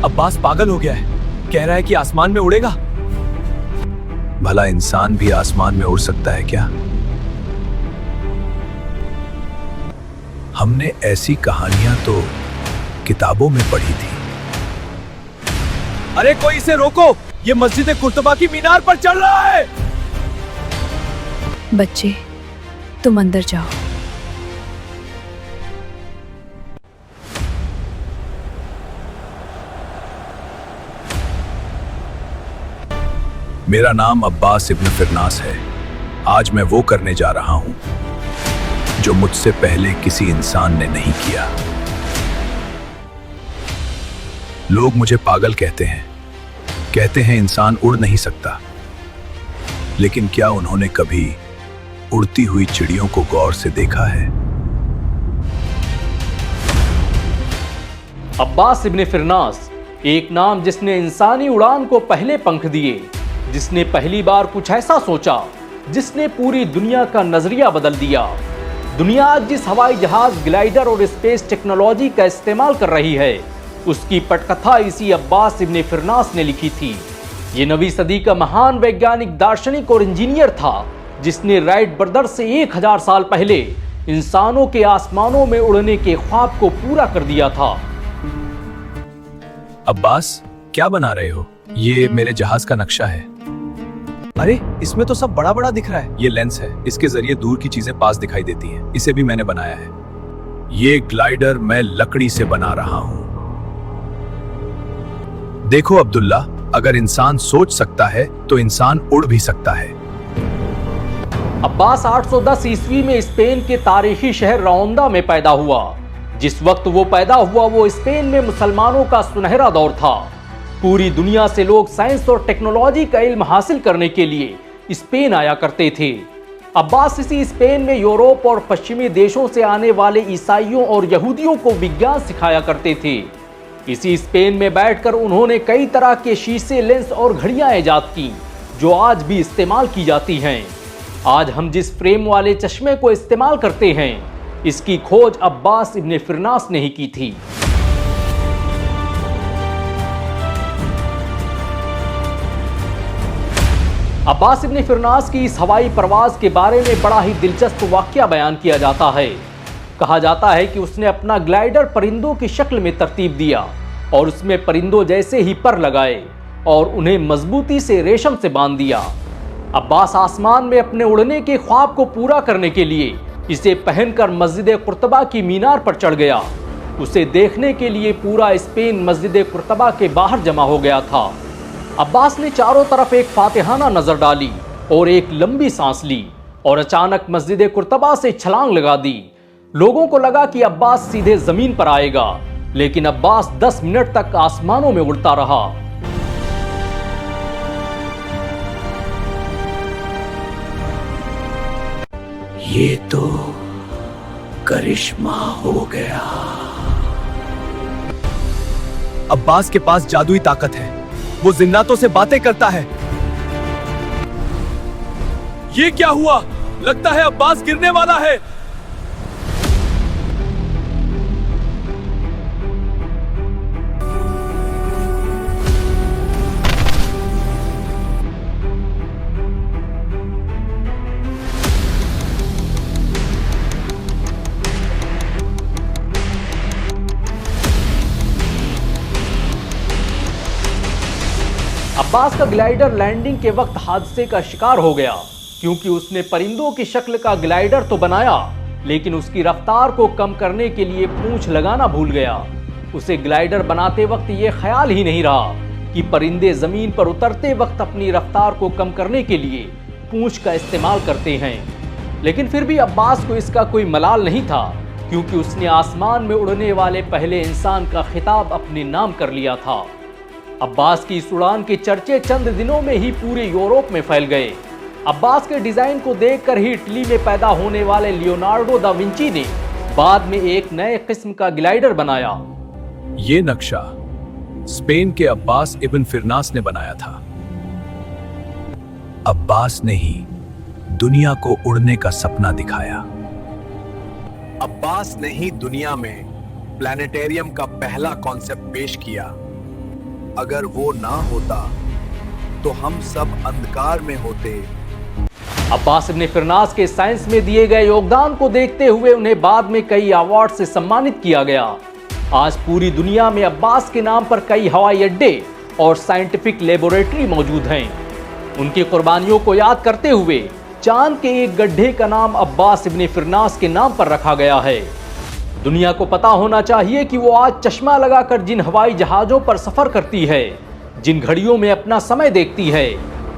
अब्बास पागल हो गया है, कह रहा है कि आसमान में उड़ेगा। भला इंसान भी आसमान में उड़ सकता है क्या? हमने ऐसी कहानियां तो किताबों में पढ़ी थी। अरे कोई इसे रोको, ये मस्जिद कुर्तबा की मीनार पर चढ़ रहा है। बच्चे, तुम अंदर जाओ। मेरा नाम अब्बास इब्न फिरनास है। आज मैं वो करने जा रहा हूं जो मुझसे पहले किसी इंसान ने नहीं किया। लोग मुझे पागल कहते हैं इंसान उड़ नहीं सकता। लेकिन क्या उन्होंने कभी उड़ती हुई चिड़ियों को गौर से देखा है? अब्बास इब्न फिरनास, एक नाम जिसने इंसानी उड़ान को पहले पंख दिए, जिसने पहली बार कुछ ऐसा सोचा जिसने पूरी दुनिया का नजरिया बदल दिया। दुनिया आज जिस हवाई जहाज, ग्लाइडर और स्पेस टेक्नोलॉजी का इस्तेमाल कर रही है, उसकी पटकथा इसी अब्बास इब्न फिरनास ने लिखी थी। ये नवीं सदी का महान वैज्ञानिक, दार्शनिक और इंजीनियर था, जिसने राइट ब्रदर्स से 1000 साल पहले इंसानों के आसमानों में उड़ने के ख्वाब को पूरा कर दिया था। अब्बास, क्या बना रहे हो? ये मेरे जहाज का नक्शा है। अरे इसमें तो सब बड़ा बड़ा दिख रहा है। ये लेंस है, इसके जरिए दूर की चीजें पास दिखाई देती हैं। इसे भी मैंने बनाया है। ये ग्लाइडर मैं लकड़ी से बना रहा हूं। देखो अब्दुल्ला, अगर इंसान सोच सकता है तो इंसान उड़ भी सकता है। अब्बास 810 ईस्वी में स्पेन के तारीखी शहर रौंदा में पैदा हुआ। जिस वक्त वो पैदा हुआ, वो स्पेन में मुसलमानों का सुनहरा दौर था। पूरी दुनिया से लोग साइंस और टेक्नोलॉजी का इल्म हासिल करने के लिए स्पेन आया करते थे। अब्बास इसी स्पेन में यूरोप और पश्चिमी देशों से आने वाले ईसाइयों और यहूदियों को विज्ञान सिखाया करते थे। इसी स्पेन में बैठकर उन्होंने कई तरह के शीशे, लेंस और घड़ियां ईजाद की, जो आज भी इस्तेमाल की जाती हैं। आज हम जिस फ्रेम वाले चश्मे को इस्तेमाल करते हैं, इसकी खोज अब्बास इब्न फिरनास ने ही की थी। अब्बास इब्न फिरनास की इस हवाई प्रवास के बारे में बड़ा ही दिलचस्प वाकया बयान किया जाता है। कहा जाता है कि उसने अपना ग्लाइडर परिंदों की शक्ल में तरतीब दिया और उसमें परिंदों जैसे ही पर लगाए और उन्हें मजबूती से रेशम से बांध दिया। अब्बास आसमान में अपने उड़ने के ख्वाब को पूरा करने के लिए इसे पहनकर मस्जिद कुर्तबा की मीनार पर चढ़ गया। उसे देखने के लिए पूरा स्पेन मस्जिद कुर्तबा के बाहर जमा हो गया था। अब्बास ने चारों तरफ एक फातिहाना नजर डाली और एक लंबी सांस ली और अचानक मस्जिद कुर्तबा से छलांग लगा दी। लोगों को लगा कि अब्बास सीधे जमीन पर आएगा, लेकिन अब्बास 10 मिनट तक आसमानों में उड़ता रहा। ये तो करिश्मा हो गया। अब्बास के पास जादुई ताकत है, वो जिन्नातों से बातें करता है। ये क्या हुआ? लगता है अब्बास गिरने वाला है। अब्बास का ग्लाइडर लैंडिंग के वक्त हादसे का शिकार हो गया, क्योंकि उसने परिंदों की शक्ल का ग्लाइडर तो बनाया, लेकिन उसकी रफ्तार को कम करने के लिए पूंछ लगाना भूल गया। उसे ग्लाइडर बनाते वक्त यह ख्याल ही नहीं रहा कि परिंदे जमीन पर उतरते वक्त अपनी रफ्तार को कम करने के लिए पूंछ का इस्तेमाल करते हैं। लेकिन फिर भी अब्बास को इसका कोई मलाल नहीं था, क्योंकि उसने आसमान में उड़ने वाले पहले इंसान का खिताब अपने नाम कर लिया था। अब्बास की इस उड़ान के चर्चे चंद दिनों में ही पूरे यूरोप में फैल गए। अब्बास के डिजाइन को देखकर ही इटली में पैदा होने वाले लियोनार्डो दा विंची ने बाद में एक नए किस्म का ग्लाइडर बनाया। ये नक्शा स्पेन के अब्बास इब्न फिरनास ने बनाया था। अब्बास ने ही दुनिया को उड़ने का सपना दिखाया। अब्बास ने ही दुनिया में प्लैनेटेरियम का पहला कॉन्सेप्ट पेश किया। अगर वो ना होता तो हम सब अंधकार में होते। अब्बास इब्न फिरनास के साइंस में दिए गए योगदान को देखते हुए उन्हें बाद में कई अवार्ड से सम्मानित किया गया। आज पूरी दुनिया में अब्बास के नाम पर कई हवाई अड्डे और साइंटिफिक लेबोरेटरी मौजूद हैं। उनकी कुर्बानियों को याद करते हुए चांद के एक गड्ढे का नाम अब्बास इब्न फिरनास के नाम पर रखा गया है। दुनिया को पता होना चाहिए कि वो आज चश्मा लगाकर जिन हवाई जहाजों पर सफर करती है, जिन घड़ियों में अपना समय देखती है,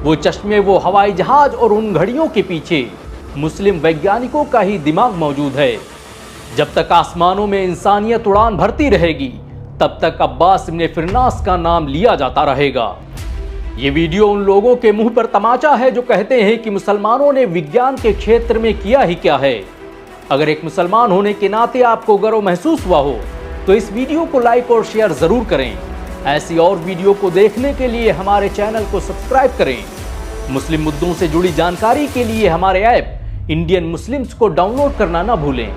वो चश्मे, वो हवाई जहाज और उन घड़ियों के पीछे मुस्लिम वैज्ञानिकों का ही दिमाग मौजूद है। जब तक आसमानों में इंसानियत उड़ान भरती रहेगी, तब तक अब्बास इब्न फिरनास का नाम लिया जाता रहेगा। ये वीडियो उन लोगों के मुंह पर तमाचा है जो कहते हैं कि मुसलमानों ने विज्ञान के क्षेत्र में किया ही क्या है। अगर एक मुसलमान होने के नाते आपको गर्व महसूस हुआ हो तो इस वीडियो को लाइक और शेयर जरूर करें। ऐसी और वीडियो को देखने के लिए हमारे चैनल को सब्सक्राइब करें। मुस्लिम मुद्दों से जुड़ी जानकारी के लिए हमारे ऐप इंडियन मुस्लिम्स को डाउनलोड करना ना भूलें।